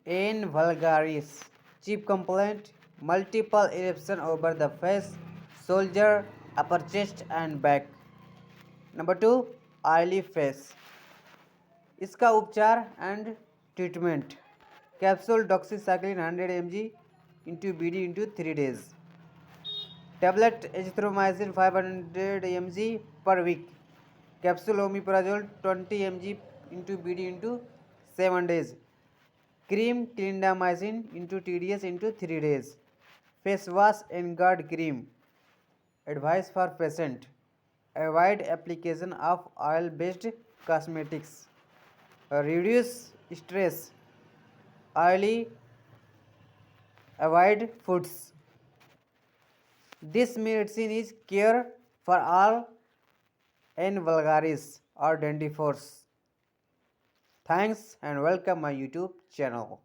In vulgaris, cheap complaint, multiple eruption over the face, shoulder, upper chest and back. Number 2, oily face. इसका उपचार and treatment, capsule doxycycline 100 mg into BD into 3 days, tablet azithromycin 500 mg per week, capsule omeprazole 20 mg into BD into 7 days, cream clindamycin into TDS into 3 days, face wash and guard cream. Advice for patient: avoid application of oil based cosmetics, reduce stress, oily, avoid foods. This medicine is care for all in vulgaris or dandifors. Thanks and welcome my YouTube channel.